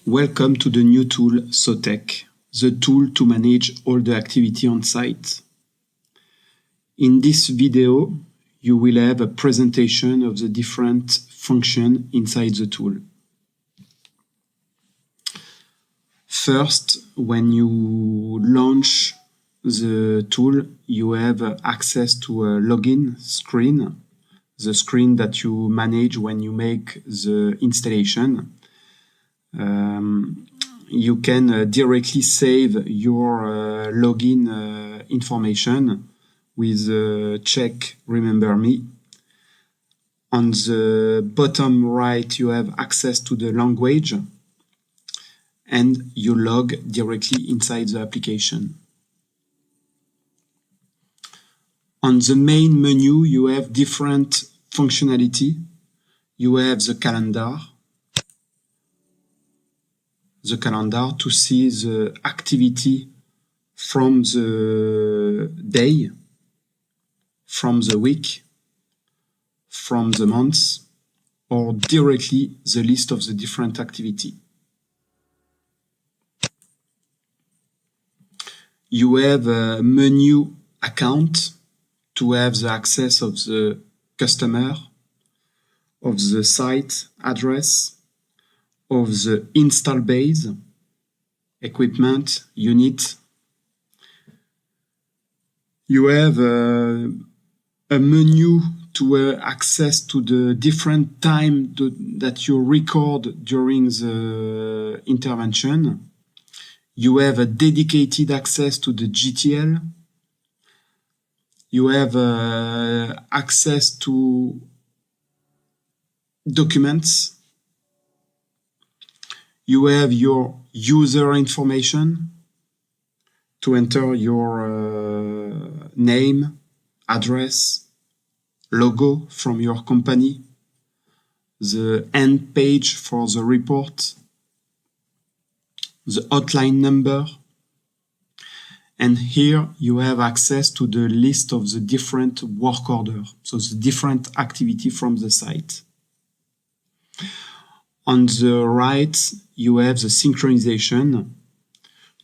Welcome to the new tool SoTech, the tool to manage all the activity on site. In this video, you will have a presentation of the different functions inside the tool. First, when you launch the tool, you have access to a login screen, the screen that you manage when you make the installation. You can directly save your login information with check remember me. On the bottom right, you have access to the language and you log directly inside the application. On the main menu, you have different functionality. You have the calendar to see the activity from the day, from the week, from the month, or directly the list of the different activity. You have a menu account to have the access of the customer, of the site address, of the install base, equipment, unit. You have a menu to access to the different time that you record during the intervention. You have a dedicated access to the GTL. You have access to documents. You have your user information to enter your name, address, logo from your company, the end page for the report, the hotline number, and here you have access to the list of the different work order, so the different activity from the site. On the right, you have the synchronization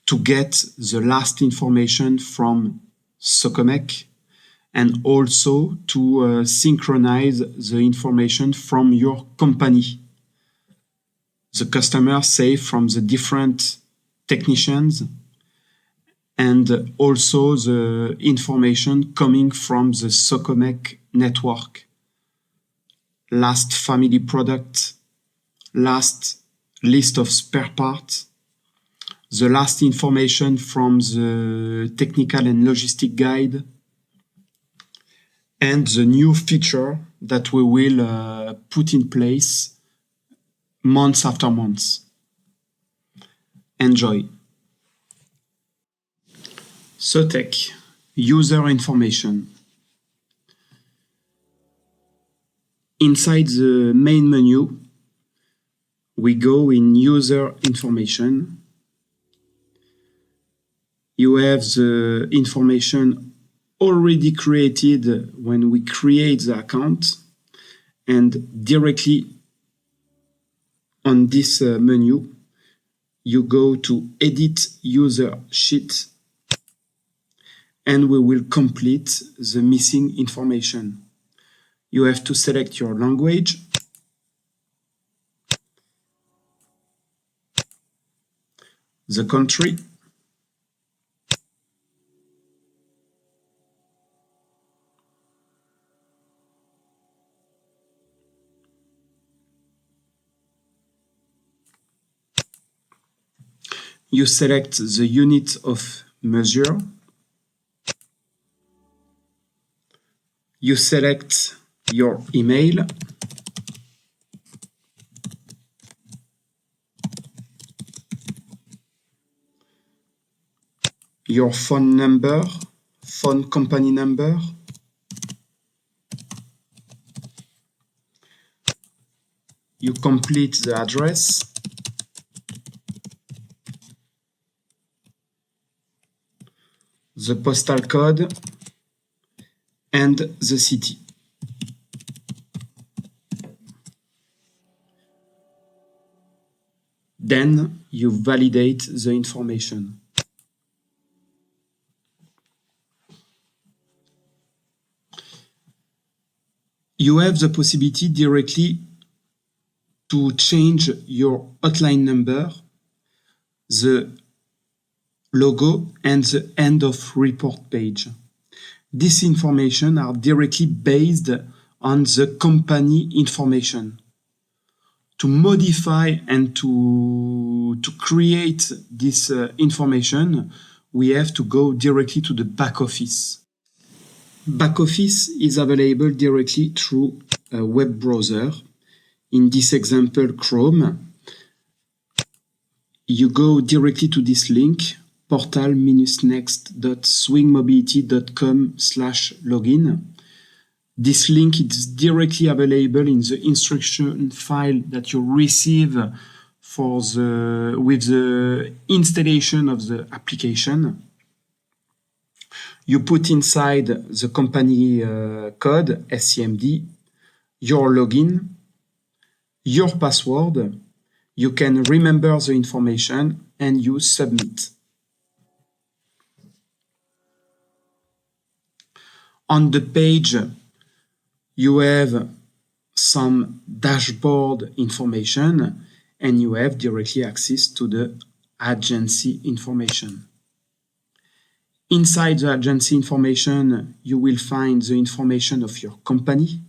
to get the last information from Socomec and also to synchronize the information from your company. The customer save from the different technicians and also the information coming from the Socomec network. Last family product, last list of spare parts, the last information from the technical and logistic guide, and the new feature that we will put in place months after months. Enjoy. SoTech, user information. Inside the main menu, we go in user information. You have the information already created when we create the account, and directly on this menu, you go to edit user sheet and we will complete the missing information. You have to select your language, the country, you select the unit of measure, you select your email, your phone number, phone company number, you complete the address, the postal code, and the city. Then you validate the information. You have the possibility directly to change your hotline number, the logo, and the end of report page. This information are directly based on the company information. To modify and to create this information, we have to go directly to the back office. Back office is available directly through a web browser. In this example, Chrome. You go directly to this link, portal-next.swingmobility.com/login. This link is directly available in the instruction file that you receive with the installation of the application. You put inside the company code, SCMD, your login, your password. You can remember the information and you submit. On the page, you have some dashboard information and you have directly access to the agency information. Inside the agency information, you will find the information of your company,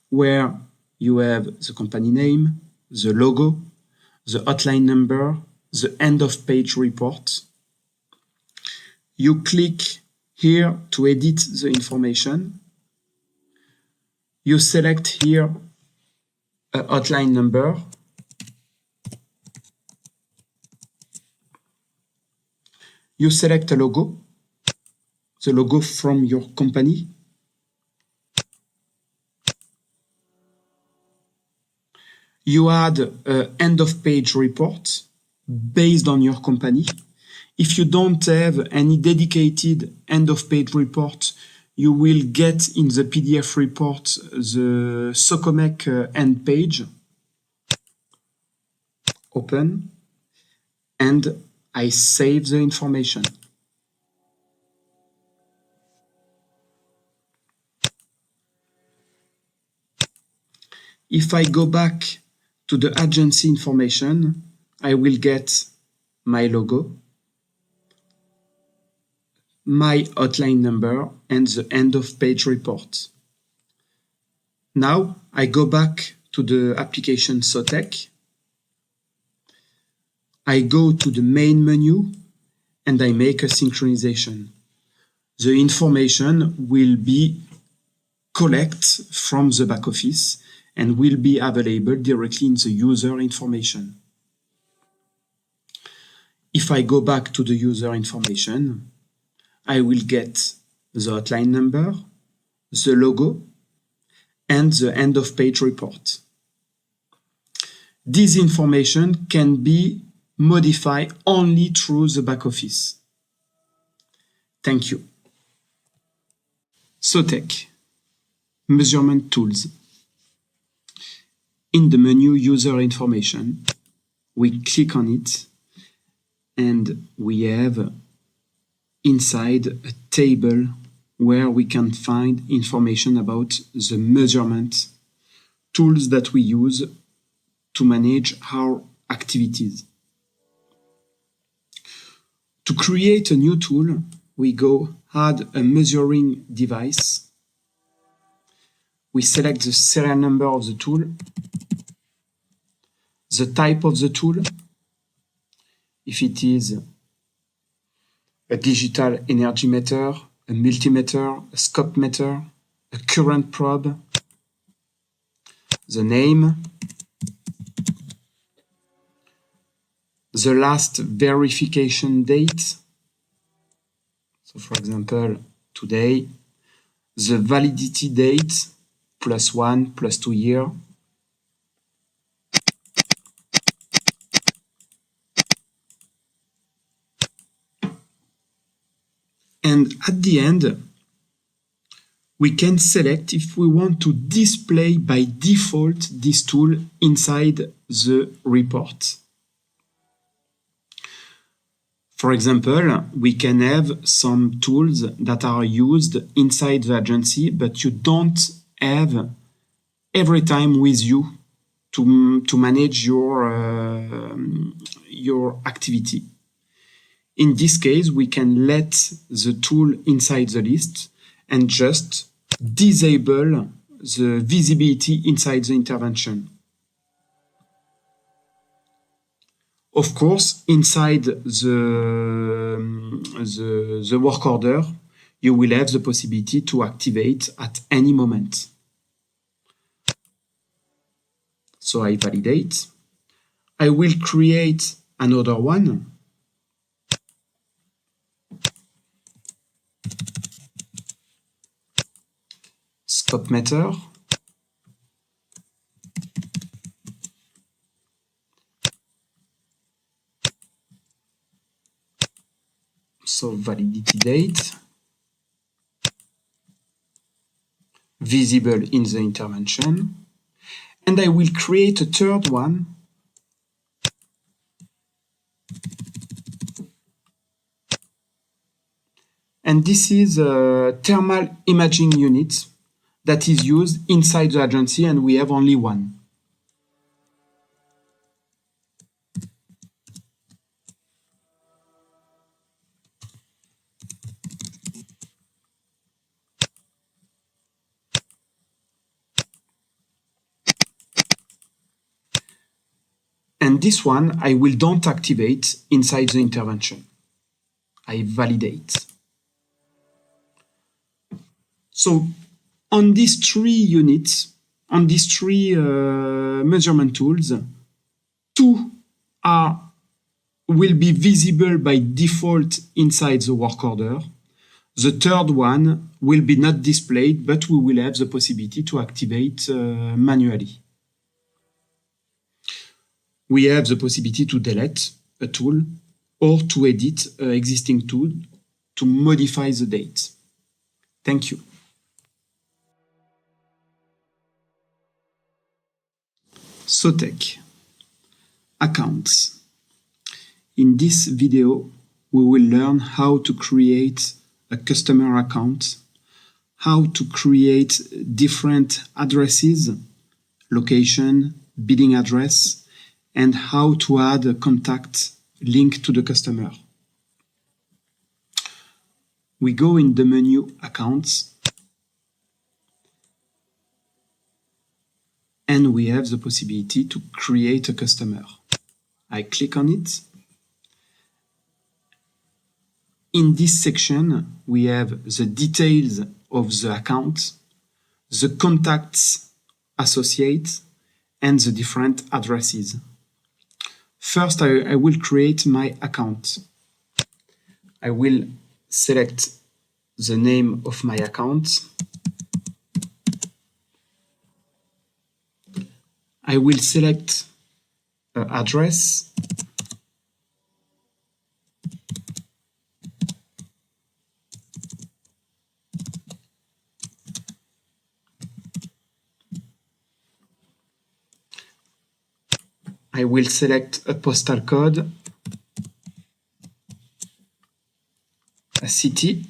where you have the company name, the logo, the hotline number, the end of page report. You click here to edit the information. You select here a hotline number. You select a logo, the logo from your company. You add an end of page report based on your company. If you don't have any dedicated end of page report, you will get in the PDF report the Socomec end page. Open, and I save the information. If I go back to the agency information, I will get my logo, my hotline number, and the end of page report. Now I go back to the application SoTech. I go to the main menu and I make a synchronization. The information will be collected from the back office and will be available directly in the user information. If I go back to the user information, I will get the hotline number, the logo, and the end of page report. This information can be modified only through the back office. Thank you. SoTech, measurement tools. In the menu user information, we click on it and we have inside a table where we can find information about the measurement tools that we use to manage our activities. To create a new tool, we go add a measuring device. We select the serial number of the tool, the type of the tool, if it is a digital energy meter, a multimeter, a scope meter, a current probe, the name, the last verification date, so for example, today, the validity date, +1, +2 years, and at the end, we can select if we want to display by default this tool inside the report. For example, we can have some tools that are used inside the agency, but you don't have every time with you to manage your activity. In this case, we can let the tool inside the list and just disable the visibility inside the intervention. Of course, inside the work order, you will have the possibility to activate at any moment. So I validate. I will create another one. Scope meter. So validity date. Visible in the intervention. And I will create a third one. And this is a thermal imaging unit that is used inside the agency, and we have only one. And this one, I will don't activate inside the intervention. I validate. So on these three units, on these three measurement tools, two will be visible by default inside the work order. The third one will be not displayed, but we will have the possibility to activate manually. We have the possibility to delete a tool or to edit an existing tool to modify the date. Thank you. SoTech. Accounts. In this video, we will learn how to create a customer account, how to create different addresses, location, billing address, and how to add a contact link to the customer. We go in the menu Accounts, and we have the possibility to create a customer. I click on it. In this section, we have the details of the account, the contacts associated, and the different addresses. First, I will create my account. I will select the name of my account. I will select an address. I will select a postal code, a city,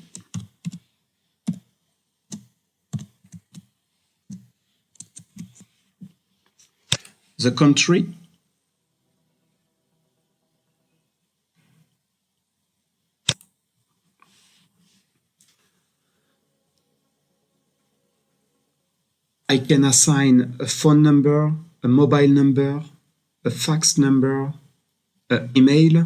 the country, I can assign a phone number, a mobile number, a fax number, an email,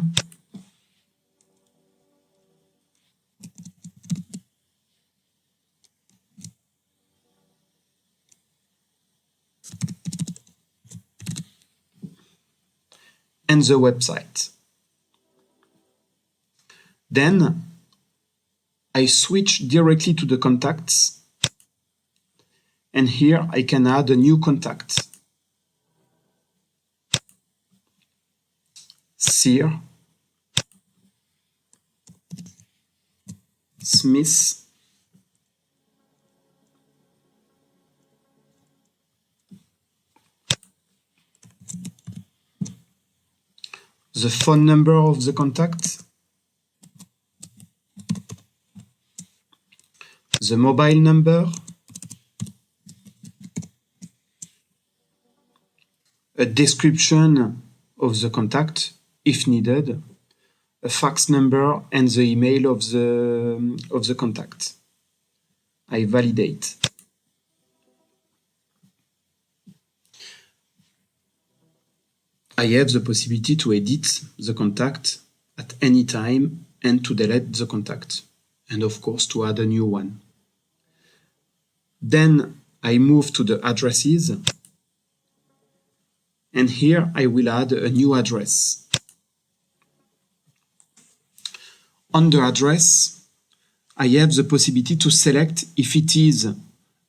and the website. Then I switch directly to the contacts, and here I can add a new contact. Sear, Smith, the phone number of the contact, the mobile number, a description of the contact if needed, a fax number, and the email of the contact. I validate. I have the possibility to edit the contact at any time and to delete the contact, and of course to add a new one. Then I move to the addresses, and here I will add a new address. On the address, I have the possibility to select if it is a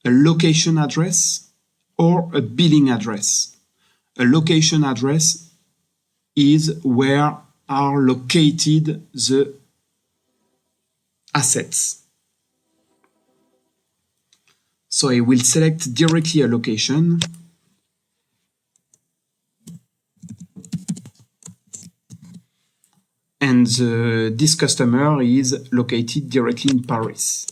location address or a billing address. A location address is where are located the assets. So I will select directly a location. And this customer is located directly in Paris.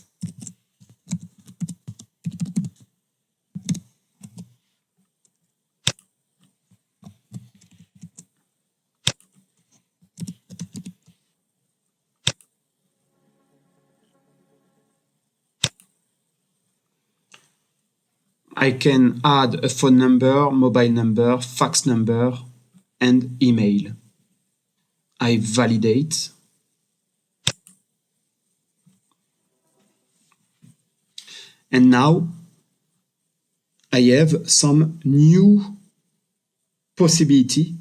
I can add a phone number, mobile number, fax number, and email. I validate. And now I have some new possibility.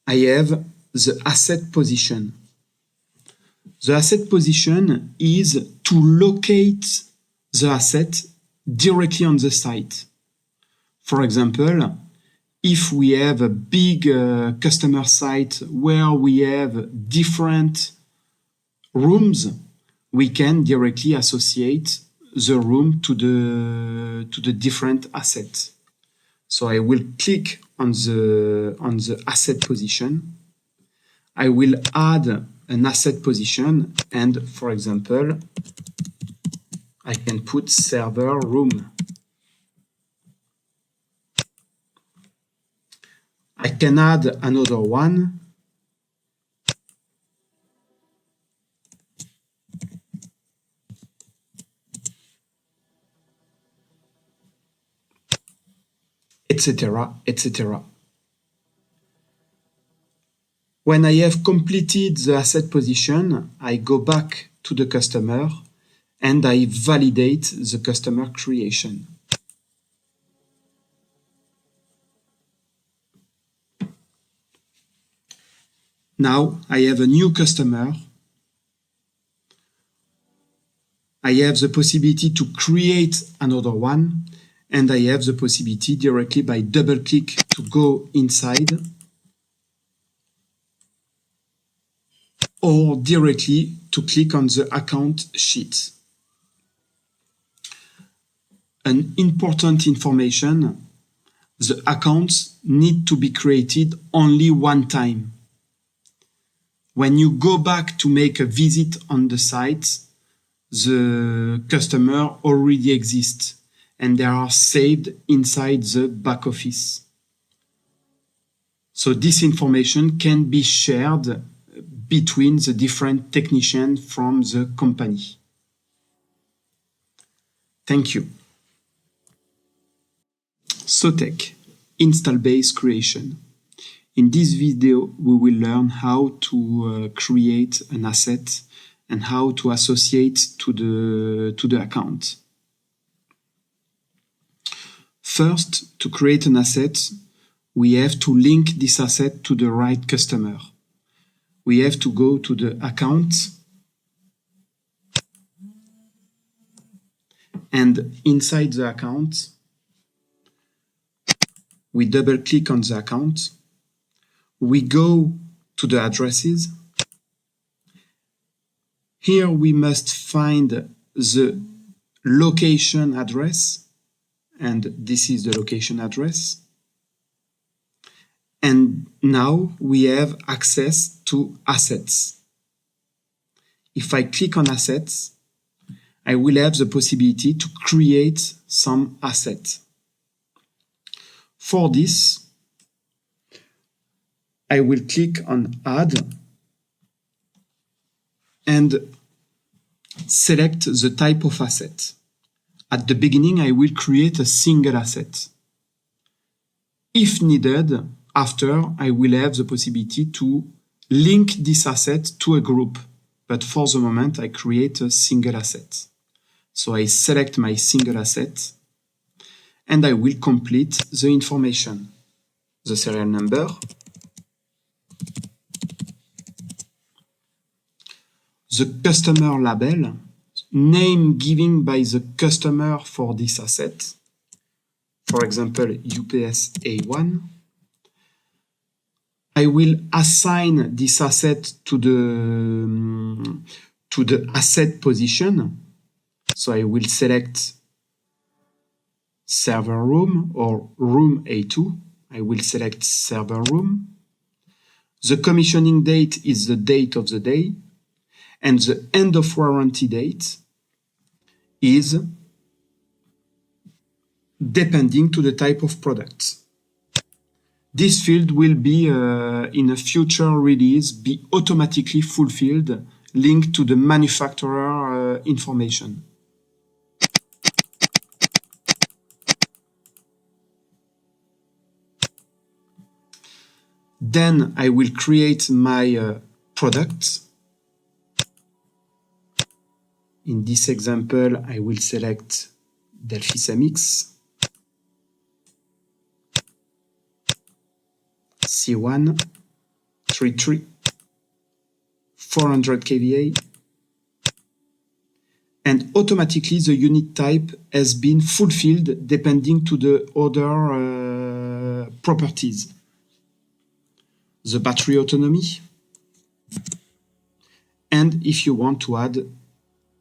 I have the asset position. The asset position is to locate the asset directly on the site. For example, if we have a big customer site where we have different rooms, we can directly associate the room to the different assets. So I will click on the asset position. I will add an asset position, and for example, I can put server room. I can add another one. Etc., etc. When I have completed the asset position, I go back to the customer and I validate the customer creation. Now I have a new customer. I have the possibility to create another one, and I have the possibility directly by double click to go inside or directly to click on the account sheet. An important information, the accounts need to be created only one time. When you go back to make a visit on the site, the customer already exists and they are saved inside the back office. So this information can be shared between the different technicians from the company. Thank you. SoTech, install base creation. In this video, we will learn how to create an asset and how to associate to the account. First, to create an asset, we have to link this asset to the right customer. We have to go to the account and inside the account, we double click on the account. We go to the addresses. Here we must find the location address, and this is the location address. And now we have access to assets. If I click on assets, I will have the possibility to create some asset. For this, I will click on Add and select the type of asset. At the beginning, I will create a single asset. If needed, after, I will have the possibility to link this asset to a group. But for the moment, I create a single asset. So I select my single asset and I will complete the information. The serial number, the customer label, name given by the customer for this asset. For example, UPS A1. I will assign this asset to the asset position. So I will select server room or room A2. I will select server room. The commissioning date is the date of the day. And the end of warranty date is depending to the type of product. This field will be in a future release be automatically fulfilled, linked to the manufacturer information. Then I will create my product. In this example, I will select Delphi Samix, C1, 33, 400 kVA, and automatically the unit type has been fulfilled depending to the other properties. The battery autonomy, and if you want to add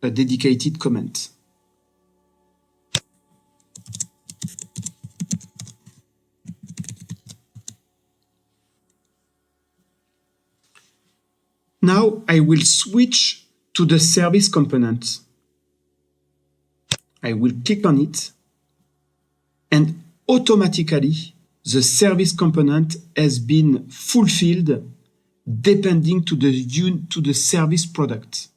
a dedicated comment. Now I will switch to the service component. I will click on it and automatically the service component has been fulfilled depending to the service product.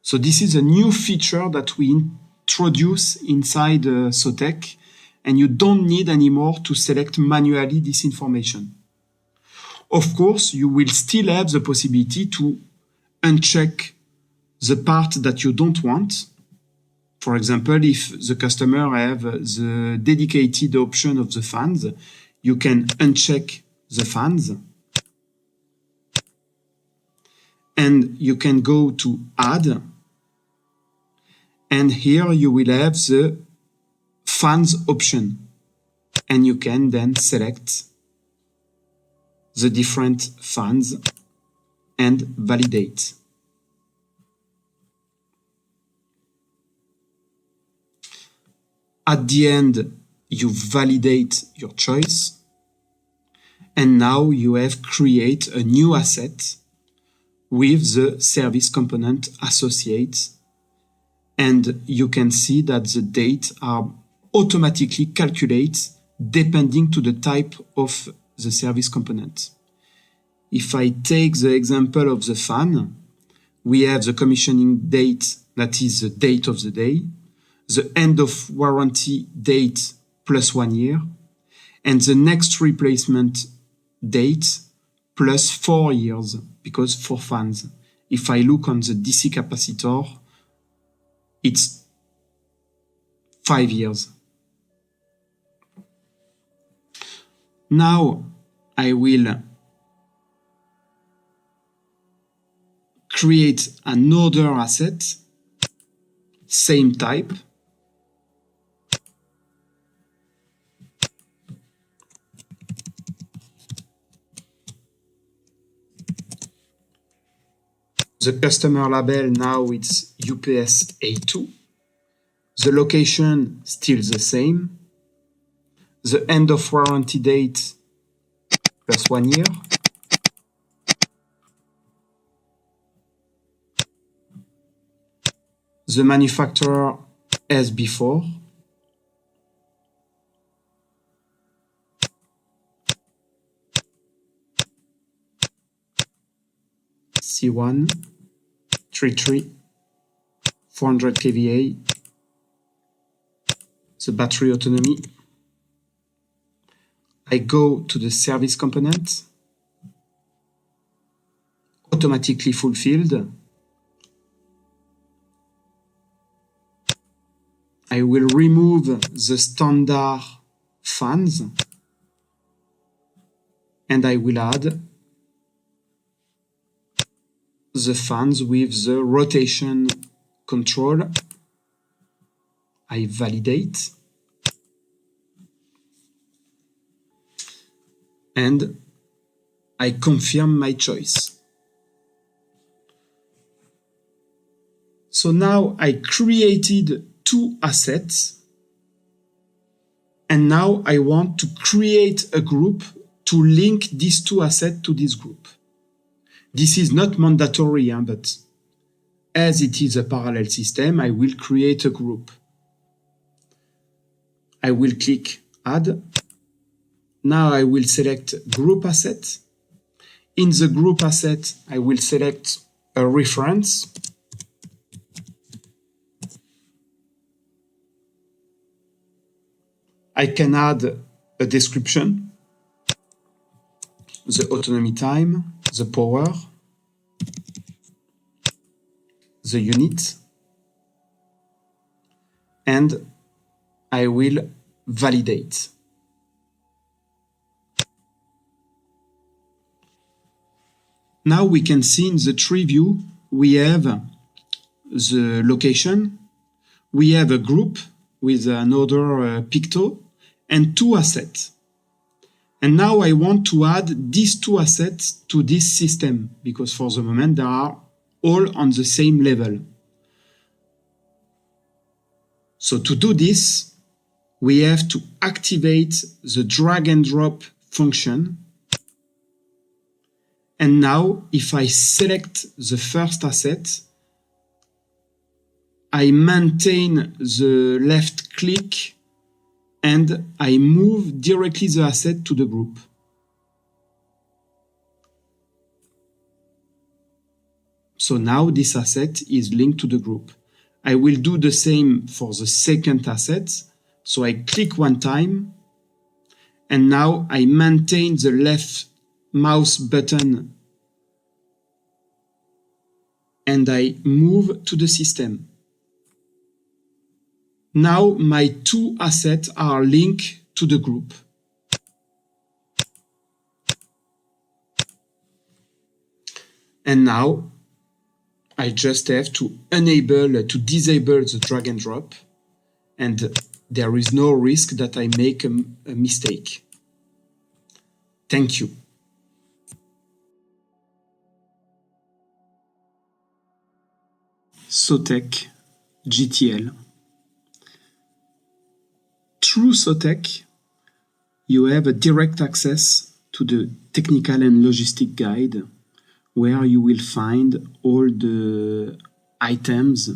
So this is a new feature that we introduce inside SoTech, and you don't need anymore to select manually this information. Of course, you will still have the possibility to uncheck the part that you don't want. For example, if the customer have the dedicated option of the fans, you can uncheck the fans. And you can go to Add. And here you will have the fans option. And you can then select the different fans and validate. At the end, you validate your choice. And now you have created a new asset with the service component associated. And you can see that the dates are automatically calculated depending to the type of the service component. If I take the example of the fan, we have the commissioning date, that is the date of the day, the end of warranty date plus 1 year, and the next replacement date plus 4 years, because for fans. If I look on the DC capacitor, it's 5 years. Now I will create another asset, same type. The customer label now it's UPS A2. The location still the same. The end of warranty date plus 1 year. the manufacturer as before. C1, 33, 400 kVA, the battery autonomy. I go to the service component, automatically fulfilled. I will remove the standard fans and I will add the fans with the rotation control. I validate and I confirm my choice. So now I created two assets and now I want to create a group to link these two assets to this group. This is not mandatory, but as it is a parallel system, I will create a group. I will click Add. Now I will select Group Asset. In the Group Asset, I will select a reference. I can add a description, the autonomy time, the power, the unit, and I will validate. Now we can see in the tree view, we have the location, we have a group with another picto, and two assets. And now I want to add these two assets to this system, because for the moment they are all on the same level. So to do this, we have to activate the drag and drop function. And now if I select the first asset, I maintain the left click and I move directly the asset to the group. So now this asset is linked to the group. I will do the same for the second asset. So I click one time and now I maintain the left mouse button and I move to the system. Now my two assets are linked to the group. And now I just have to disable the drag and drop, and there is no risk that I make a mistake. Thank you. SoTech GTL. Through SoTech, you have a direct access to the technical and logistic guide, where you will find all the items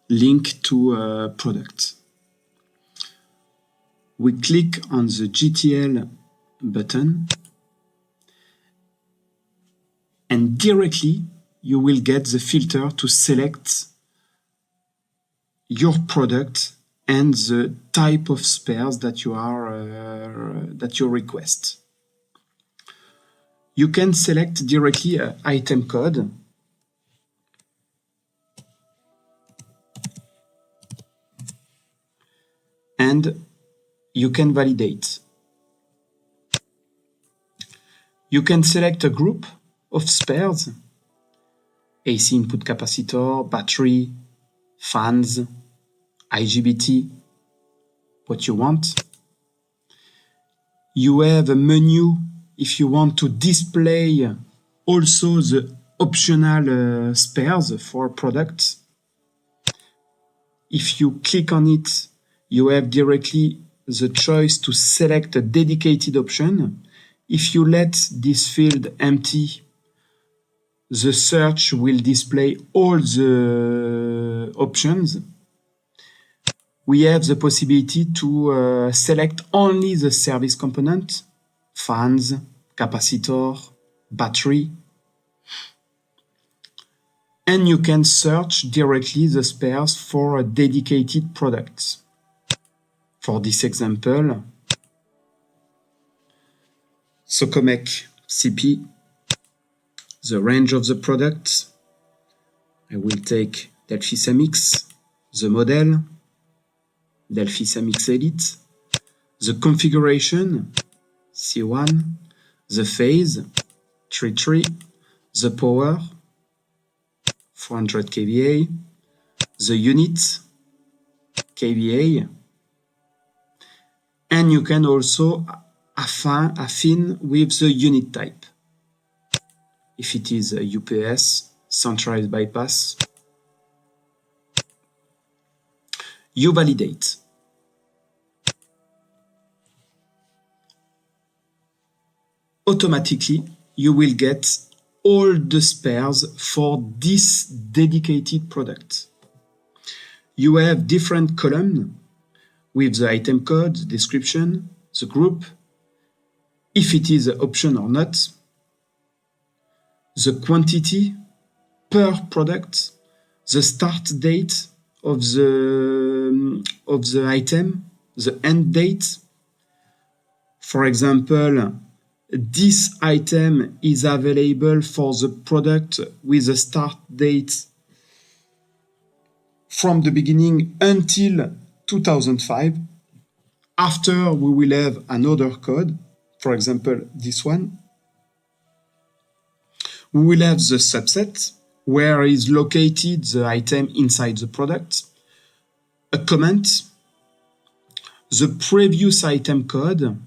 linked to a product. We click on the GTL button and directly you will get the filter to select your product and the type of spares that you request. You can select directly an item code. And you can validate. You can select a group of spares: AC input capacitor, battery, fans, IGBT, what you want. You have a menu if you want to display also the optional spares for products. If you click on it, you have directly the choice to select a dedicated option. If you let this field empty, the search will display all the options. We have the possibility to select only the service component, fans, capacitor, battery, and you can search directly the spares for dedicated products. For this example, Socomec CP, the range of the product. I will take Delphi Samix, the model, Delphi Samix Elite, the configuration, C1, the phase, 3.3, the power, 400 kVA, the unit, kVA, and you can also affine with the unit type. If it is a UPS, centralized bypass, you validate. Automatically, you will get all the spares for this dedicated product. You have different columns with the item code, the description, the group, if it is an option or not, the quantity per product, the start date of the item, the end date. For example, this item is available for the product with a start date from the beginning until 2005. After, we will have another code, for example, this one. We will have the subset, where is located the item inside the product, a comment, the previous item code.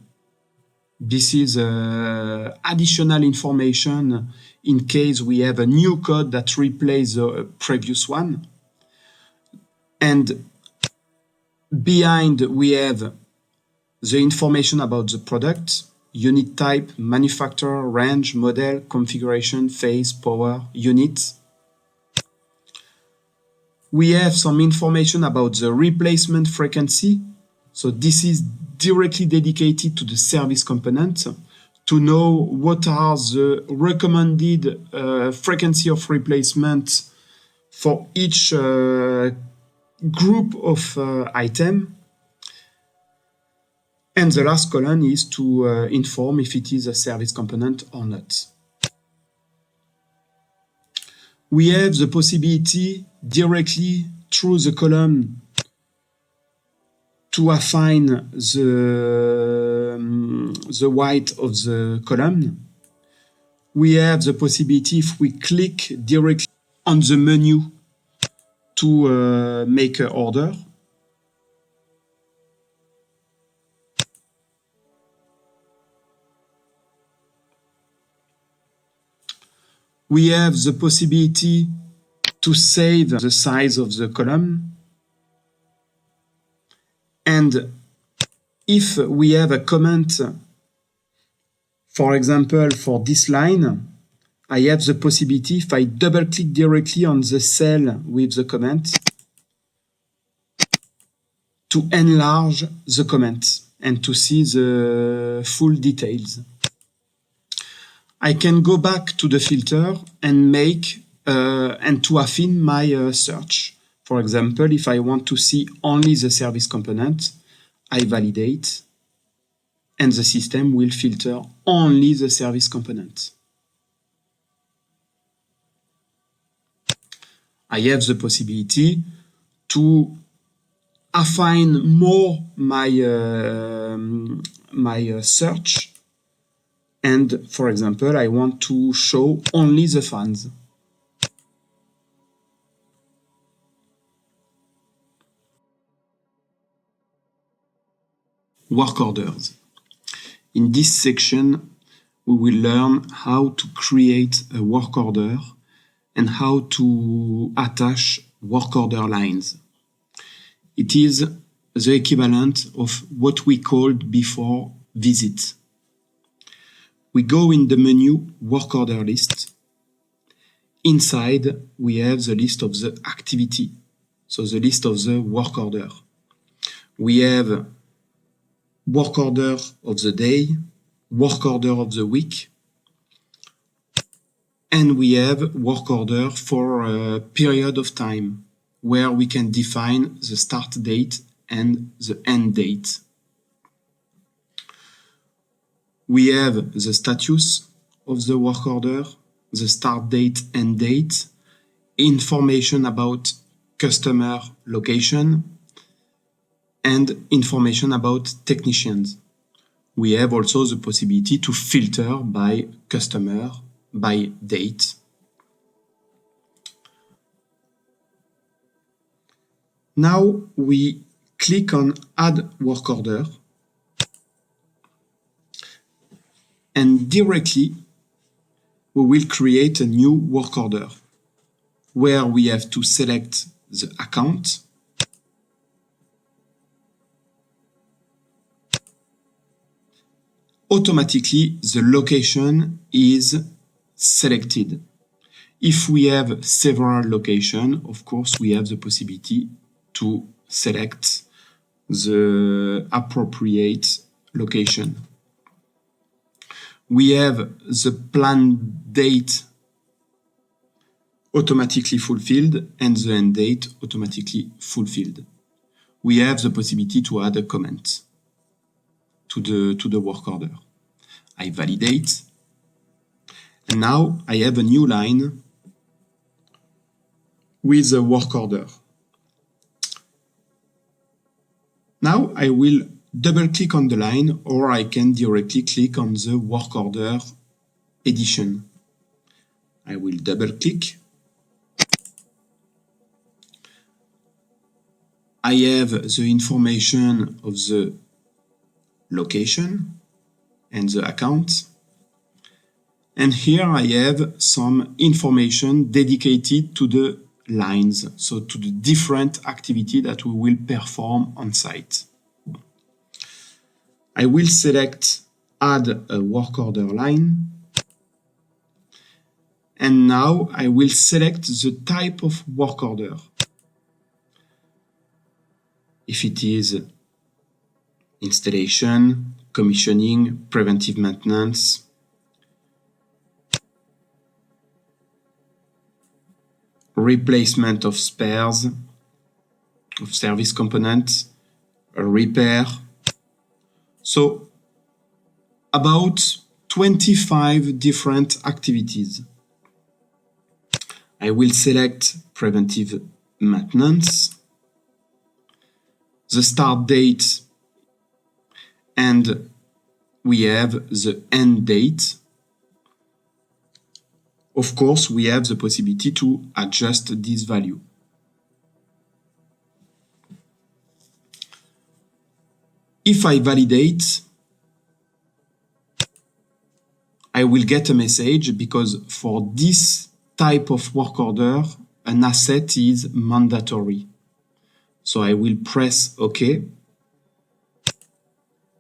This is additional information in case we have a new code that replaces the previous one. And behind, we have the information about the product, unit type, manufacturer, range, model, configuration, phase, power, unit. We have some information about the replacement frequency. So this is directly dedicated to the service component to know what are the recommended frequency of replacement for each group of item. And the last column is to inform if it is a service component or not. We have the possibility directly through the column to affine the weight of the column. We have the possibility, if we click directly on the menu, to make an order. We have the possibility to save the size of the column. And if we have a comment, for example, for this line, I have the possibility, if I double click directly on the cell with the comment, to enlarge the comment and to see the full details. I can go back to the filter and make and to affine my search. For example, if I want to see only the service component, I validate, and the system will filter only the service component. I have the possibility to affine more my search. And for example, I want to show only the fans. Workorders. In this section, we will learn how to create a work order and how to attach work order lines. It is the equivalent of what we called before visit. We go in the menu Work Order List, inside we have the list of the activity, so the list of the work order. We have work order of the day, work order of the week, and we have work order for a period of time where we can define the start date and the end date. We have the status of the work order, the start date and date, information about customer location, and information about technicians. We have also the possibility to filter by customer, by date. Now we click on Add Work Order, and directly we will create a new work order where we have to select the account, automatically the location is selected. If we have several locations, of course, we have the possibility to select the appropriate location. We have the planned date automatically fulfilled and the end date automatically fulfilled. We have the possibility to add a comment to the work order. I validate, and now I have a new line with a work order. Now I will double click on the line, or I can directly click on the work order edition. I will double click. I have the information of the location and the account. And here I have some information dedicated to the lines, so to the different activity that we will perform on site. I will select Add a Work Order line. And now I will select the type of work order. If it is installation, commissioning, preventive maintenance, replacement of spares, of service components, repair. So about 25 different activities. I will select preventive maintenance, the start date, and we have the end date. Of course, we have the possibility to adjust this value. If I validate, I will get a message because for this type of work order, an asset is mandatory. So I will press OK.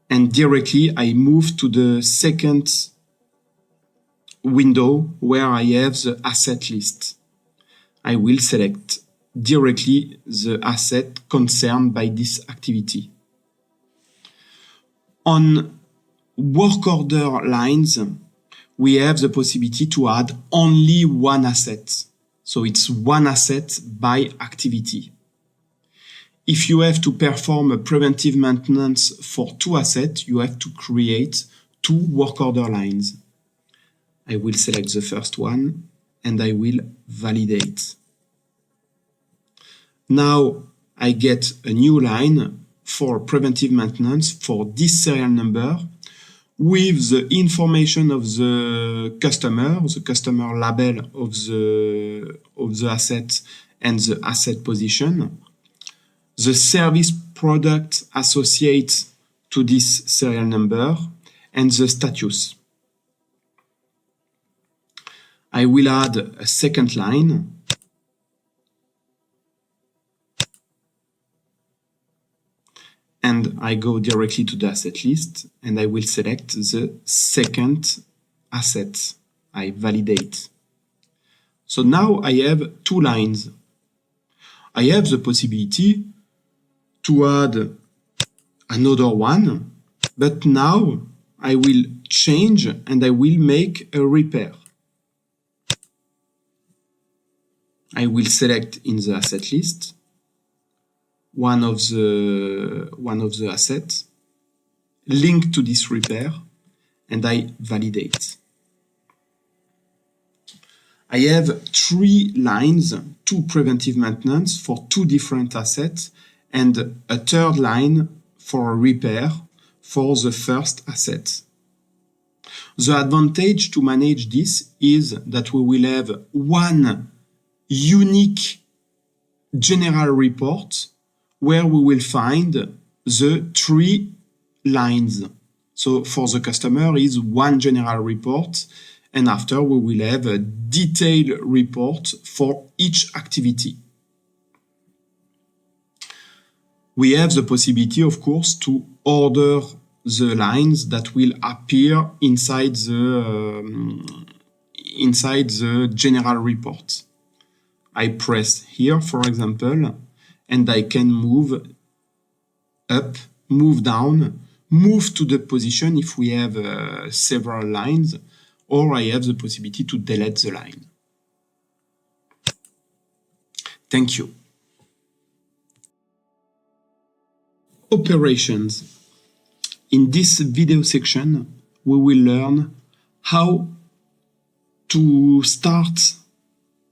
And directly I move to the second window where I have the asset list. I will select directly the asset concerned by this activity. On work order lines, we have the possibility to add only one asset. So it's one asset by activity. If you have to perform a preventive maintenance for two assets, you have to create two work order lines. I will select the first one and I will validate. Now I get a new line for preventive maintenance for this serial number with the information of the customer label of the asset and the asset position, the service product associated to this serial number, and the status. I will add a second line. And I go directly to the asset list and I will select the second asset. I validate. So now I have two lines. I have the possibility to add another one, but now I will change and I will make a repair. I will select in the asset list one of the assets, link to this repair, and I validate. I have three lines, two preventive maintenance for two different assets, and a third line for a repair for the first asset. The advantage to manage this is that we will have one unique general report where we will find the three lines. So for the customer is one general report, and after we will have a detailed report for each activity. We have the possibility, of course, to order the lines that will appear inside the general report. I press here, for example, and I can move up, move down, move to the position if we have several lines, or I have the possibility to delete the line. Thank you. Operations. In this video section, we will learn how to start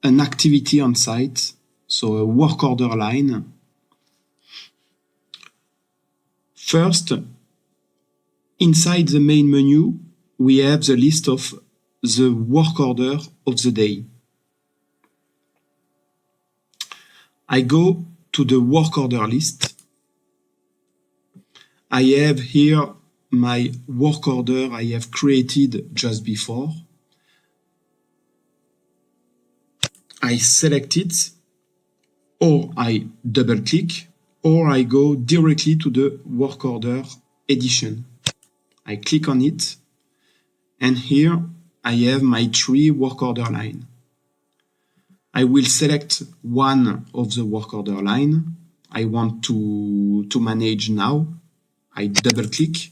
an activity on site, so a work order line. First, inside the main menu, we have the list of the work order of the day. I go to the work order list. I have here my work order I have created just before. I select it, or I double click, or I go directly to the work order edition. I click on it, and here I have my three work order line. I will select one of the work order line I want to manage now. I double click,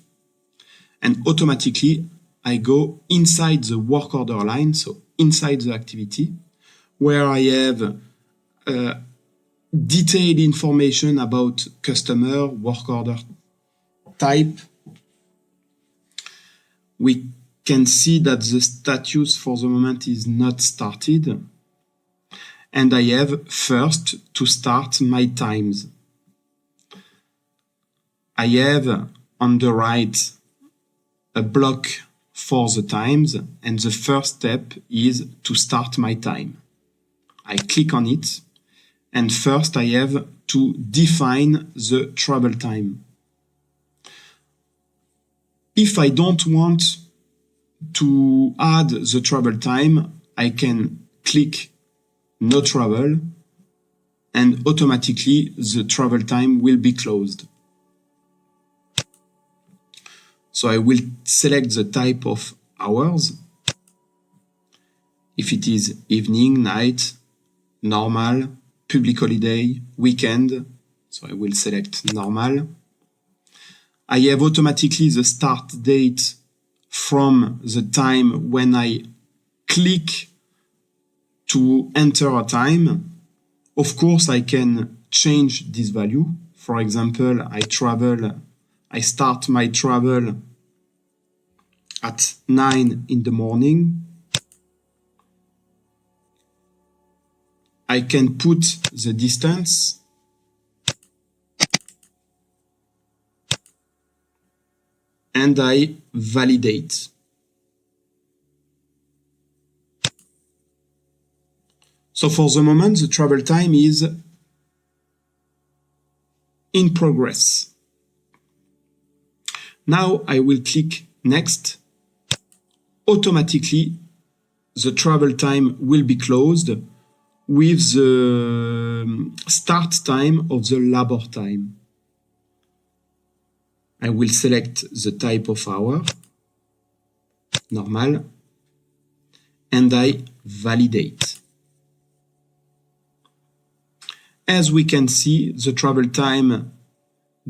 and automatically I go inside the work order line, so inside the activity, where I have detailed information about customer, work order type. We can see that the status for the moment is not started. And I have first to start my times. I have on the right a block for the times, and the first step is to start my time. I click on it, and first I have to define the travel time. If I don't want to add the travel time, I can click No Travel, and automatically the travel time will be closed. So I will select the type of hours. If it is evening, night, normal, public holiday, weekend, so I will select normal. I have automatically the start date from the time when I click to enter a time. Of course, I can change this value. For example, I start my travel at 9 in the morning. I can put the distance. And I validate. So for the moment, the travel time is in progress. Now I will click Next. Automatically, the travel time will be closed with the start time of the labor time. I will select the type of hour, normal, and I validate. As we can see, the travel time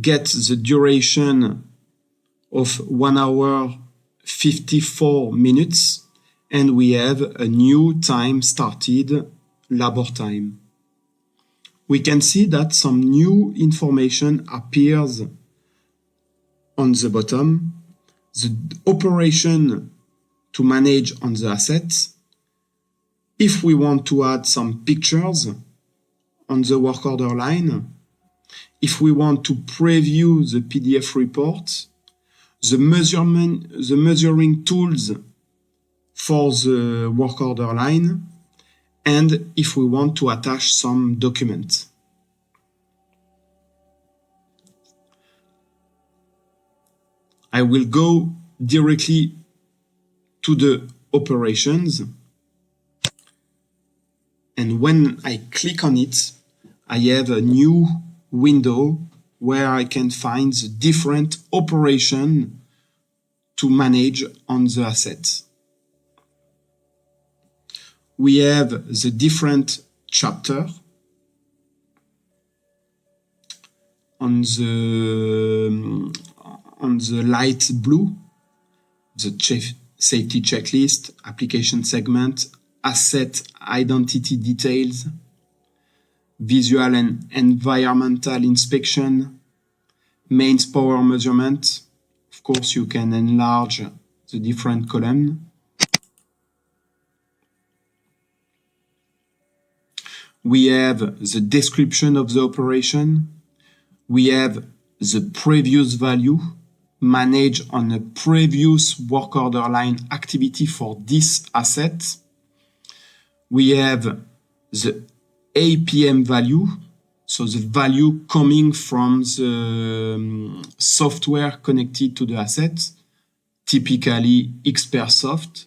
gets the duration of 1 hour 54 minutes, and we have a new time started, labor time. We can see that some new information appears on the bottom, the operation to manage on the assets. If we want to add some pictures on the work order line, if we want to preview the PDF report, the measuring tools for the work order line, and if we want to attach some documents. I will go directly to the operations, and when I click on it, I have a new window where I can find the different operations to manage on the assets. We have the different chapter on the light blue, the safety checklist, application segment, asset identity details, visual and environmental inspection, mains power measurement. Of course, you can enlarge the different columns. We have the description of the operation. We have the previous value managed on a previous work order line activity for this asset. We have the APM value, so the value coming from the software connected to the asset, typically XperSoft.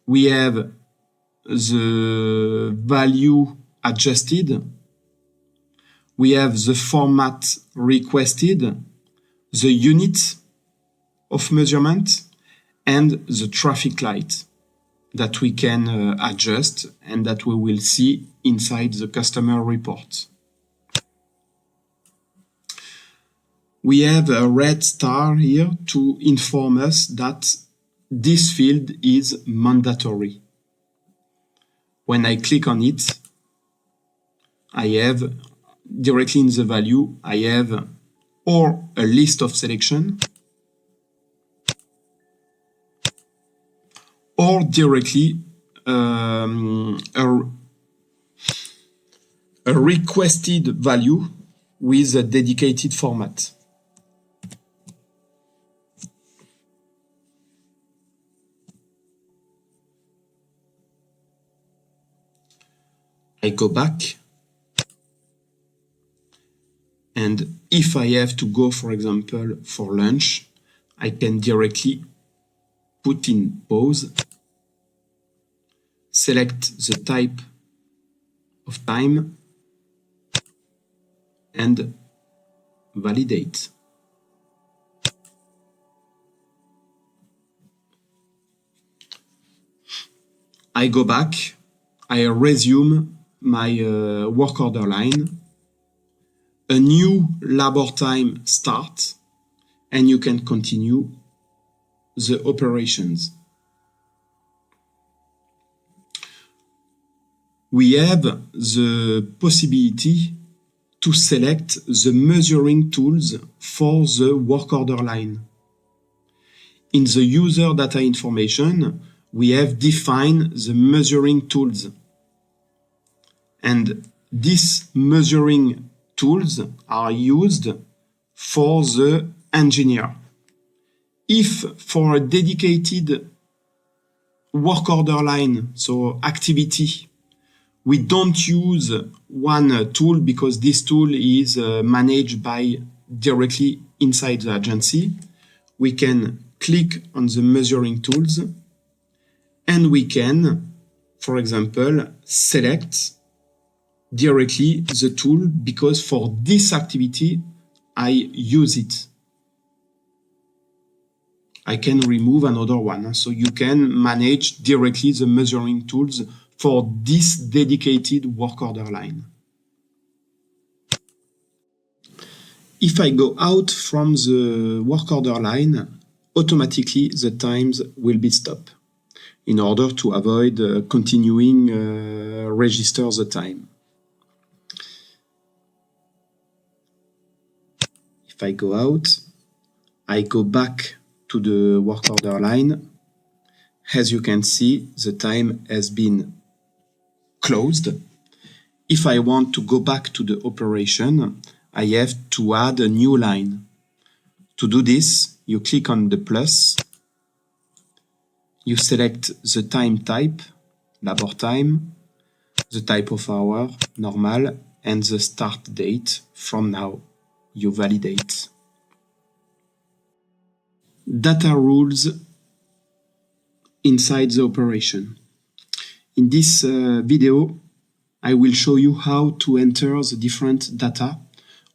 We have the value adjusted. We have the format requested, the unit of measurement, and the traffic light that we can adjust and that we will see inside the customer report. We have a red star here to inform us that this field is mandatory. When I click on it, I have directly in the value, I have or a list of selection, or directly a requested value with a dedicated format. I go back, and if I have to go, for example, for lunch, I can directly put in pause, select the type of time, and validate. I go back, I resume my work order line, a new labor time starts, and you can continue the operations. We have the possibility to select the measuring tools for the work order line. In the user data information, we have defined the measuring tools. And these measuring tools are used for the engineer. If for a dedicated work order line, so activity, we don't use one tool because this tool is managed by directly inside the agency, we can click on the measuring tools and we can, for example, select directly the tool because for this activity, I use it. I can remove another one. So you can manage directly the measuring tools for this dedicated work order line. If I go out from the work order line, automatically the times will be stopped in order to avoid continuing register the time. If I go out, I go back to the work order line. As you can see, the time has been closed. If I want to go back to the operation, I have to add a new line. To do this, you click on the plus, you select the time type, labor time, the type of hour, normal, and the start date. From now, you validate. Data rules inside the operation. In this video, I will show you how to enter the different data.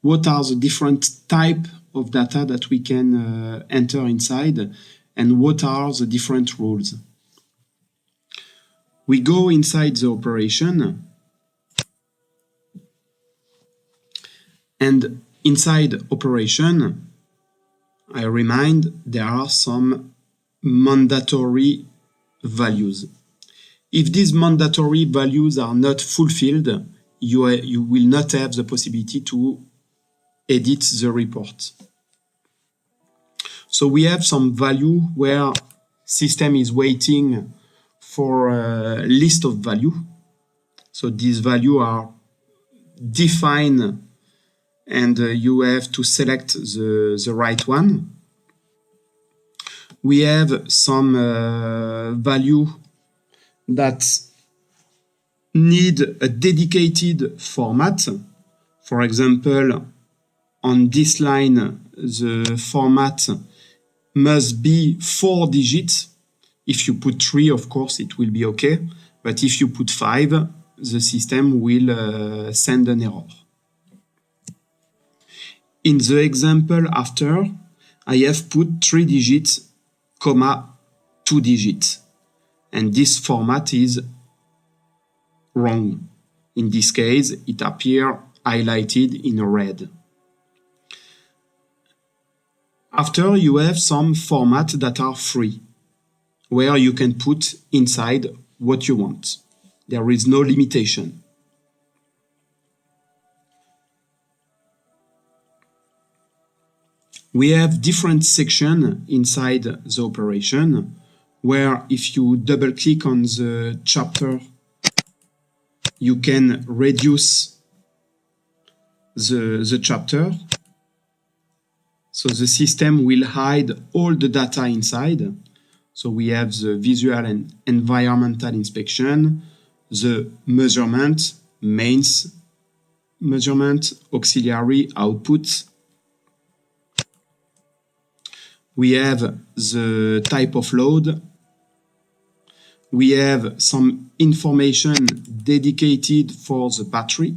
What are the different types of data that we can enter inside, and what are the different rules. We go inside the operation, and inside operation, I remind there are some mandatory values. If these mandatory values are not fulfilled, you will not have the possibility to edit the report. So we have some value where system is waiting for a list of value. So these values are defined and you have to select the right one. We have some value that need a dedicated format. For example, on this line, the format must be 4 digits. If you put 3, of course, it will be okay. But if you put 5, the system will send an error. In the example after, I have put 3 digits, comma, 2 digits. And this format is wrong. In this case, it appears highlighted in red. After, you have some formats that are free, where you can put inside what you want. There is no limitation. We have different sections inside the operation, where if you double click on the chapter, you can reduce the chapter. So the system will hide all the data inside. So we have the visual and environmental inspection, the measurement, mains measurement, auxiliary output. We have the type of load. We have some information dedicated for the battery,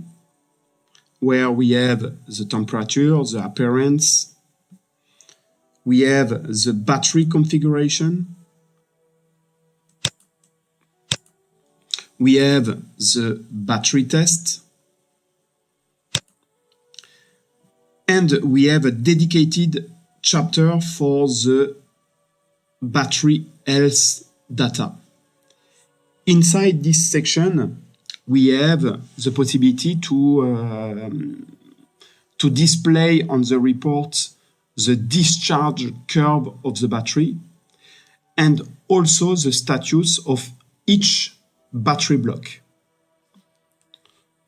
where we have the temperature, the appearance. We have the battery configuration. We have the battery test. And we have a dedicated chapter for the battery health data. Inside this section, we have the possibility to display on the report the discharge curve of the battery and also the status of each battery block.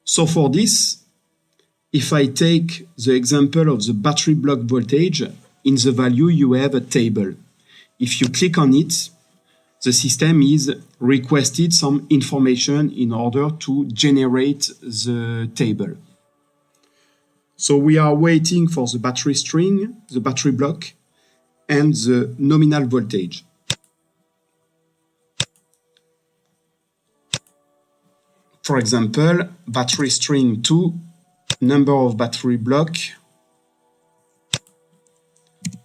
So for this, if I take the example of the battery block voltage, in the value you have a table. If you click on it, the system is requested some information in order to generate the table. So we are waiting for the battery string, the battery block, and the nominal voltage. For example, battery string 2, number of battery block,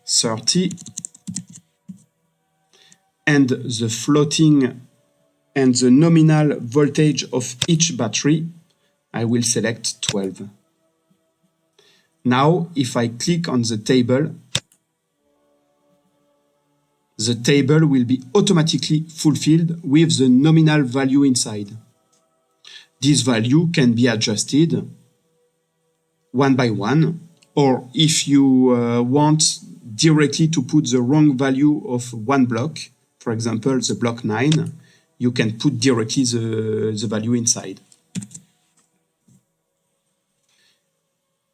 30, and the floating and the nominal voltage of each battery, I will select 12. Now, if I click on the table will be automatically fulfilled with the nominal value inside. This value can be adjusted one by one, or if you want directly to put the wrong value of one block, for example, the block 9, you can put directly the value inside.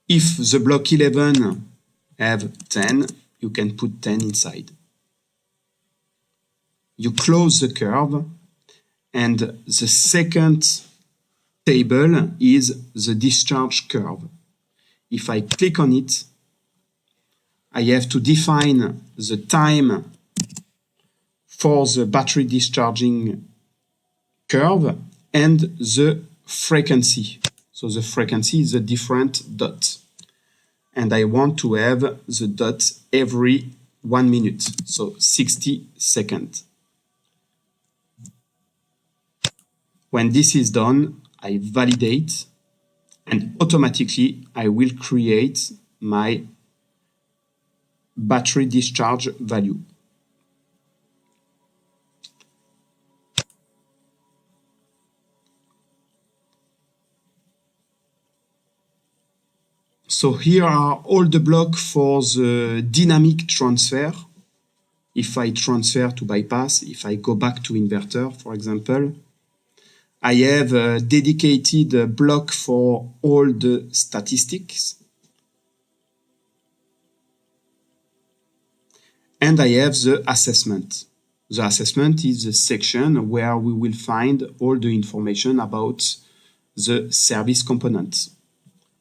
If the block 11 have 10, you can put 10 inside. You close the curve, and the second table is the discharge curve. If I click on it, I have to define the time for the battery discharging curve and the frequency. So the frequency is a different dot. And I want to have the dot every 1 minute, so 60 seconds. When this is done, I validate, and automatically I will create my battery discharge value. So here are all the blocks for the dynamic transfer. If I transfer to bypass, if I go back to inverter, for example, I have a dedicated block for all the statistics. And I have the assessment. The assessment is the section where we will find all the information about the service component,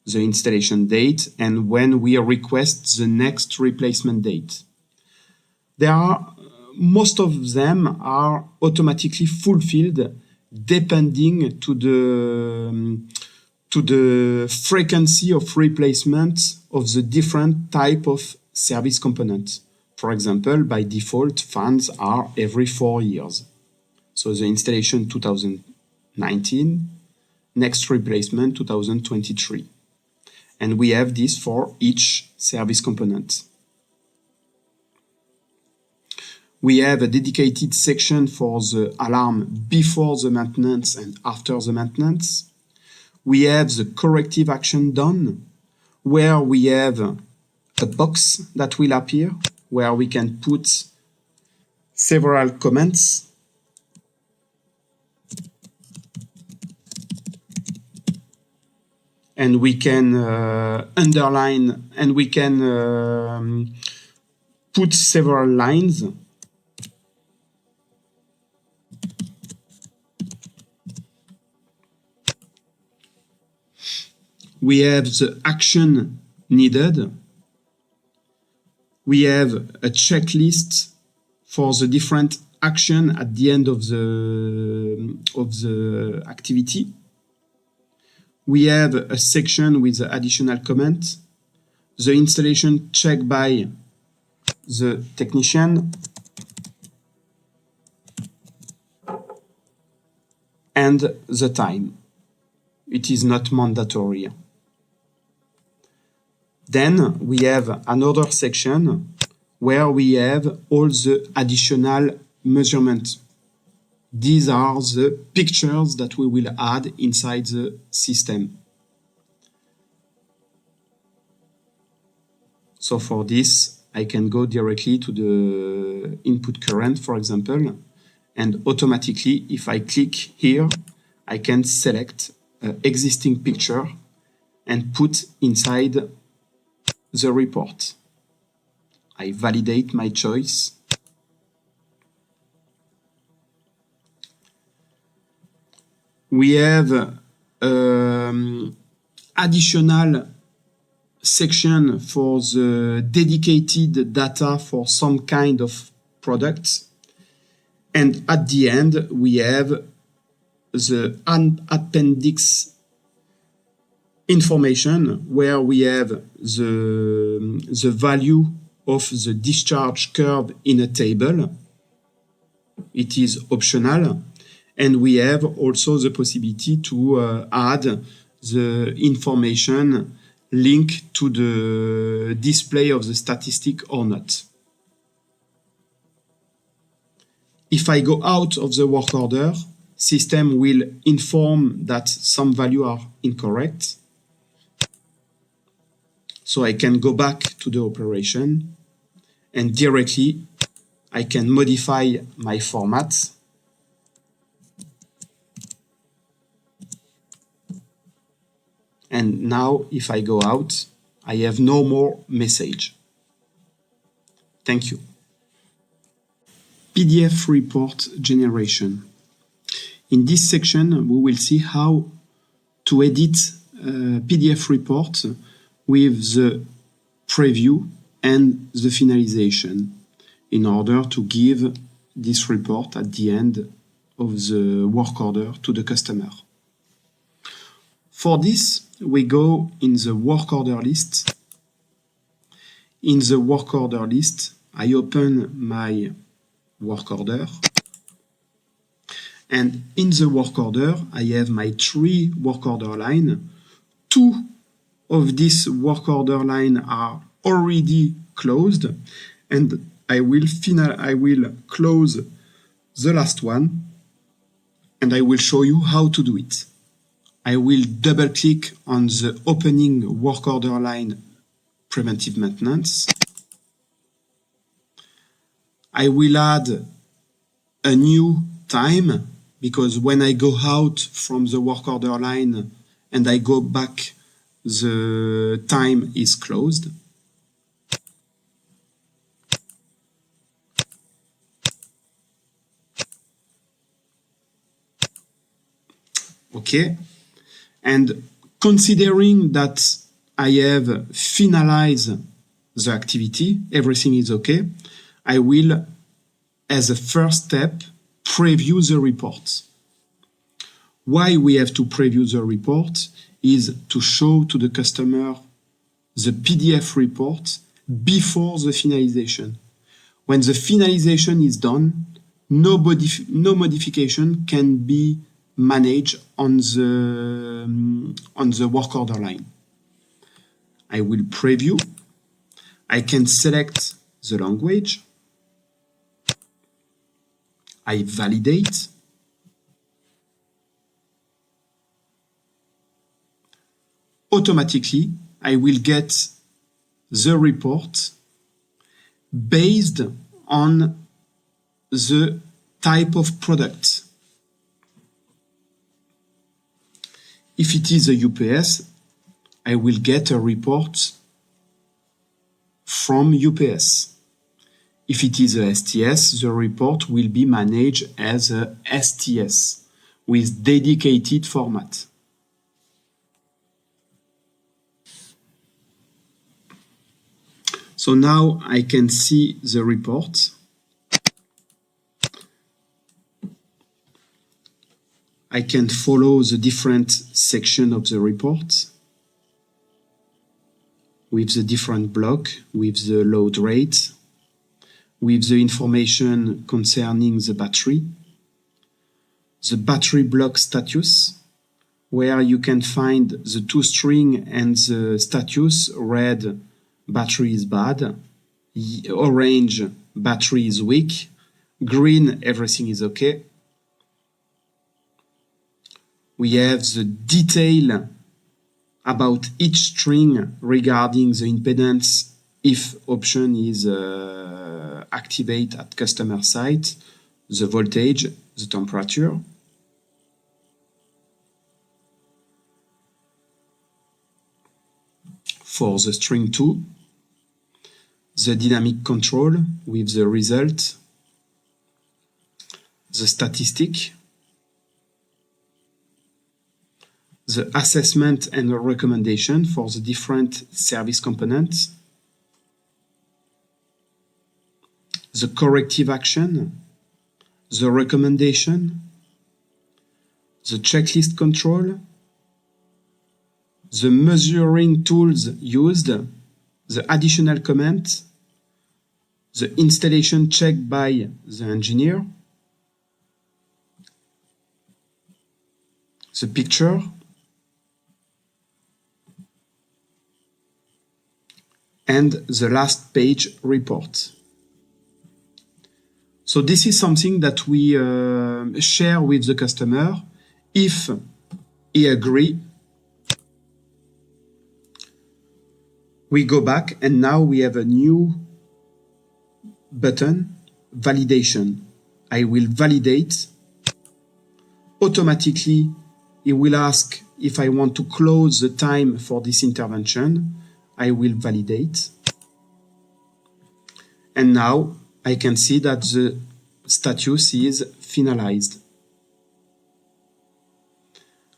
the installation date, and when we request the next replacement date. Most of them are automatically fulfilled depending to the frequency of replacement of the different type of service component. For example, by default, fans are every 4 years. So the installation 2019, next replacement 2023. And we have this for each service component. We have a dedicated section for the alarm before the maintenance and after the maintenance. We have the corrective action done, where we have a box that will appear, where we can put several comments. And we can underline, and we can put several lines. We have the action needed. We have a checklist for the different action at the end of the activity. We have a section with the additional comment, the installation checked by the technician, and the time. It is not mandatory. Then we have another section where we have all the additional measurements. These are the pictures that we will add inside the system. So for this, I can go directly to the input current, for example, and automatically, if I click here, I can select an existing picture and put inside the report. I validate my choice. We have additional section for the dedicated data for some kind of products. And at the end, we have the appendix information where we have the value of the discharge curve in a table. It is optional. And we have also the possibility to add the information link to the display of the statistic or not. If I go out of the work order, system will inform that some values are incorrect. So I can go back to the operation and directly I can modify my format. And now if I go out, I have no more message. Thank you. PDF report generation. In this section, we will see how to edit PDF report with the preview and the finalization in order to give this report at the end of the work order to the customer. For this, we go in the work order list. In the work order list, I open my work order. And in the work order, I have my 3 work order lines. 2 of these work order lines are already closed, and I will close the last one, and I will show you how to do it. I will double click on the opening work order line preventive maintenance. I will add a new time, because when I go out from the work order line and I go back, the time is closed. Okay. And considering that I have finalized the activity, everything is okay, I will, as a first step, preview the report. Why we have to preview the report is to show to the customer the PDF report before the finalization. When the finalization is done, no modification can be managed on the work order line. I will preview. I can select the language. I validate. Automatically, I will get the report based on the type of product. If it is a UPS, I will get a report from UPS. If it is a STS, the report will be managed as a STS with dedicated format. So now I can see the report. I can follow the different sections of the report with the different block, with the load rate, with the information concerning the battery block status, where you can find the 2 string and the status: red, battery is bad; orange, battery is weak; green, everything is okay. We have the detail about each string regarding the impedance if option is activated at customer site, the voltage, the temperature. For the string 2, the dynamic control with the result, the statistic, the assessment and the recommendation for the different service components, the corrective action, the recommendation, the checklist control, the measuring tools used, the additional comment, the installation check by the engineer, the picture, and the last page report. So this is something that we share with the customer. If he agrees, we go back and now we have a new button, validation. I will validate. Automatically, it will ask if I want to close the time for this intervention. I will validate. And now I can see that the status is finalized.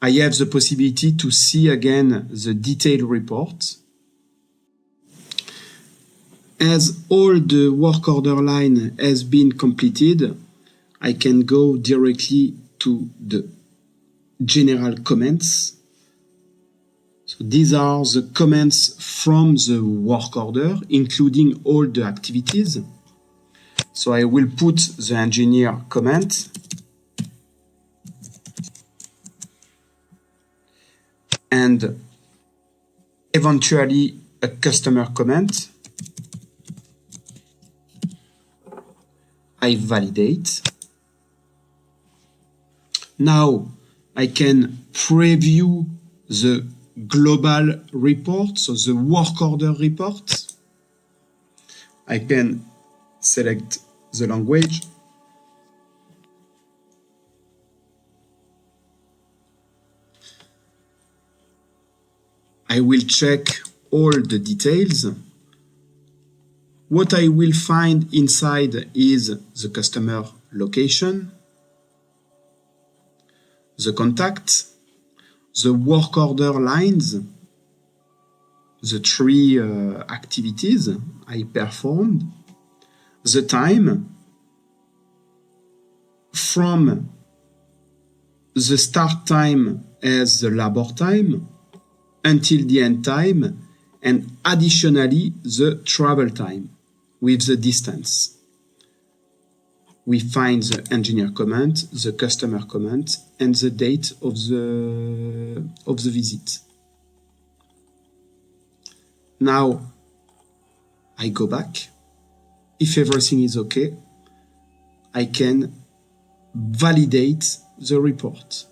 I have the possibility to see again the detailed report. As all the work order line has been completed, I can go directly to the general comments. So these are the comments from the work order, including all the activities. So I will put the engineer comment and eventually a customer comment. I validate. Now I can preview the global report, so the work order report. I can select the language. I will check all the details. What I will find inside is the customer location, the contact, the work order lines, the three activities I performed, the time from the start time as the labor time until the end time, and additionally the travel time with the distance. We find the engineer comment, the customer comment, and the date of the visit. Now I go back. If everything is okay, I can validate the report.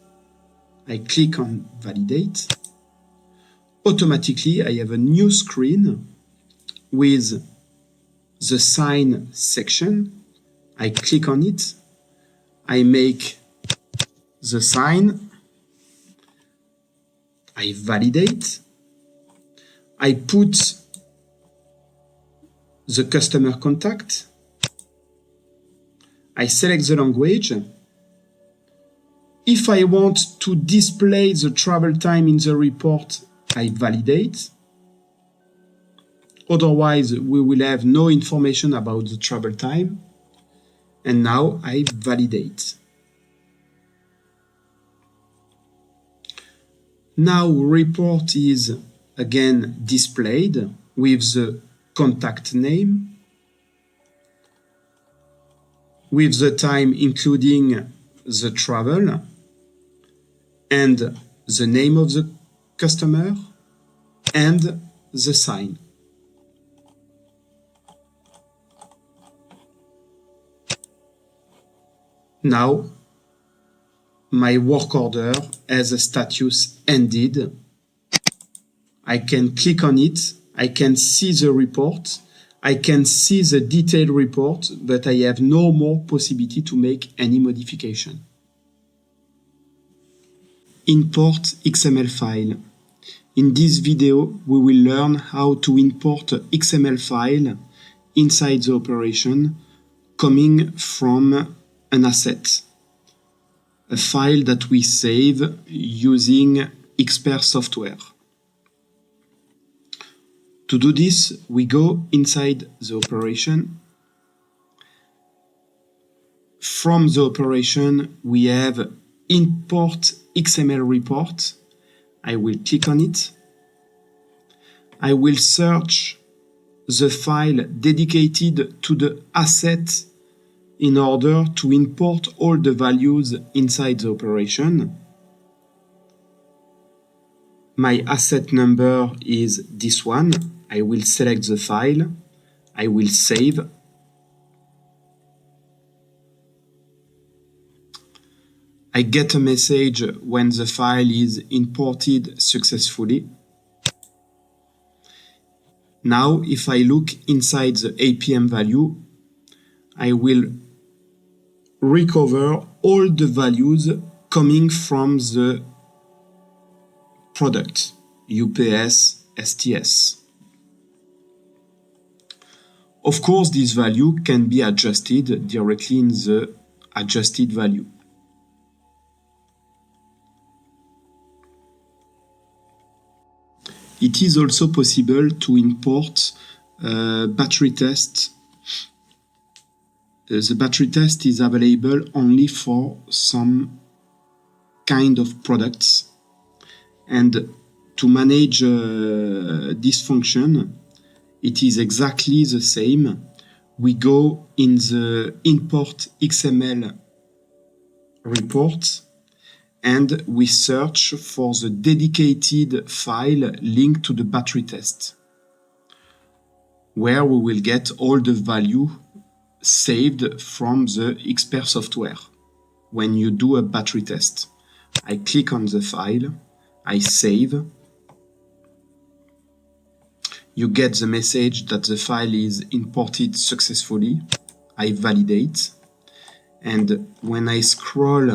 I click on validate. Automatically, I have a new screen with the sign section. I click on it. I make the sign. I validate. I put the customer contact. I select the language. If I want to display the travel time in the report, I validate. Otherwise, we will have no information about the travel time. And now I validate. Now report is again displayed with the contact name, with the time including the travel, and the name of the customer, and the sign. Now, my work order has a status ended. I can click on it. I can see the report. I can see the detailed report, but I have no more possibility to make any modification. Import XML file. In this video, we will learn how to import an XML file inside the operation coming from an asset, a file that we save using Expert software. To do this, we go inside the operation. From the operation, we have Import XML report. I will click on it. I will search the file dedicated to the asset in order to import all the values inside the operation. My asset number is this one. I will select the file, I will save. I get a message when the file is imported successfully. Now, if I look inside the APM value, I will recover all the values coming from the product, UPS, STS. Of course, this value can be adjusted directly in the adjusted value. It is also possible to import battery test. The battery test is available only for some kind of products. And to manage this function, it is exactly the same. We go in the import XML report and we search for the dedicated file linked to the battery test, where we will get all the value saved from the Expert software when you do a battery test. I click on the file, I save. You get the message that the file is imported successfully. I validate. And when I scroll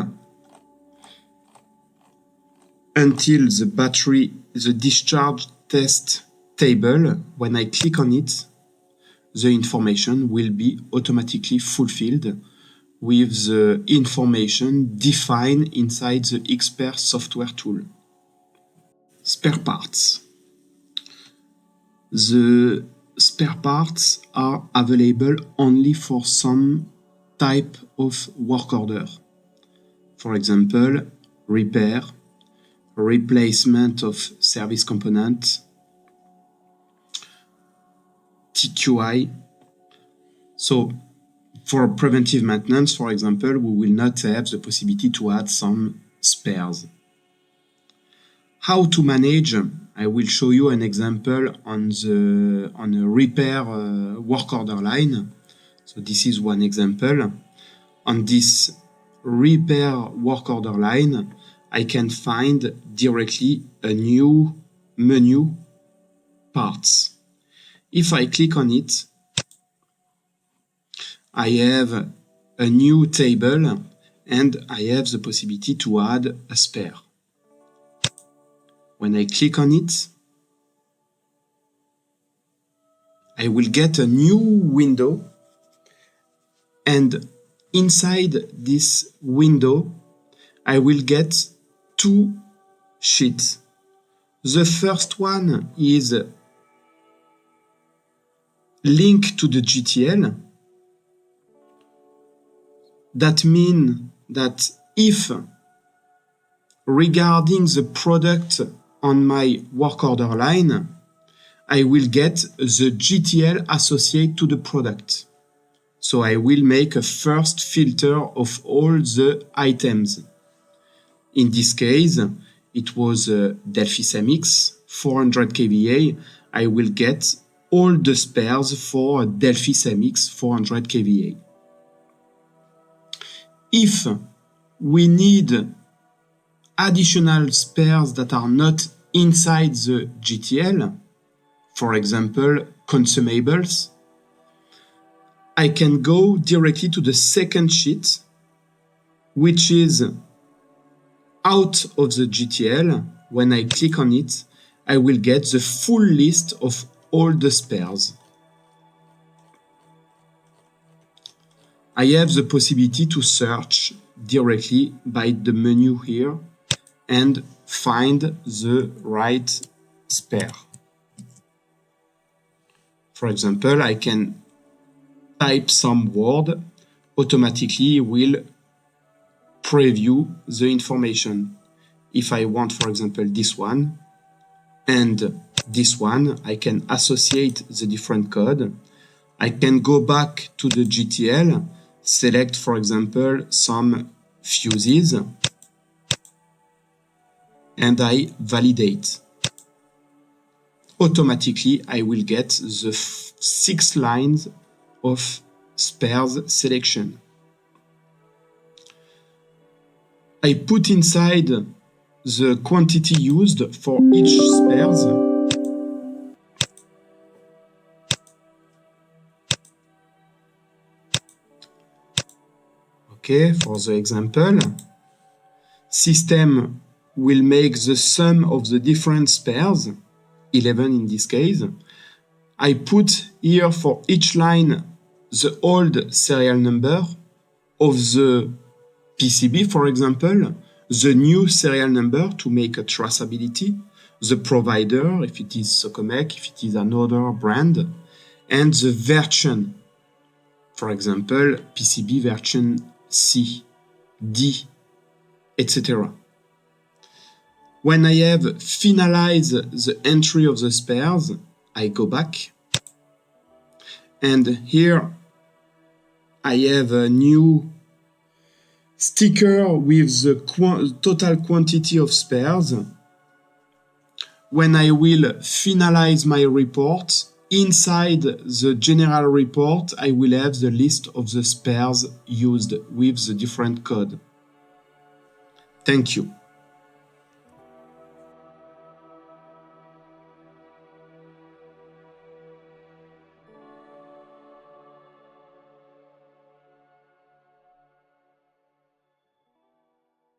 until the discharge test table, when I click on it, the information will be automatically fulfilled with the information defined inside the Expert software tool. Spare parts. The spare parts are available only for some type of work order. For example, repair, replacement of service component, TQI. So for preventive maintenance, for example, we will not have the possibility to add some spares. How to manage? I will show you an example on a repair work order line. So this is one example. On this repair work order line, I can find directly a new menu, parts. If I click on it, I have a new table and I have the possibility to add a spare. When I click on it, I will get a new window, and inside this window, I will get two sheets. The first one is linked to the GTL. That means that if regarding the product on my work order line, I will get the GTL associated to the product. So I will make a first filter of all the items. In this case, it was Delphi Samix 400 kVA. I will get all the spares for Delphi Samix 400 kVA. If we need additional spares that are not inside the GTL, for example, consumables, I can go directly to the second sheet, which is out of the GTL. When I click on it, I will get the full list of all the spares. I have the possibility to search directly by the menu here and find the right spare. For example, I can type some word, automatically will preview the information. If I want, for example, this one and this one, I can associate the different code. I can go back to the GTL, select, for example, some fuses, and I validate. automatically I will get the 6 lines of spares selection. I put inside the quantity used for each spares. Okay, for the example, system will make the sum of the different spares, 11 in this case. I put here for each line the old serial number of the PCB, for example, the new serial number to make a traceability, the provider, if it is Socomec, if it is another brand, and the version, for example, PCB version C, D, etc. When I have finalized the entry of the spares, I go back, and here I have a new sticker with the total quantity of spares. When I will finalize my report, inside the general report, I will have the list of the spares used with the different code. Thank you.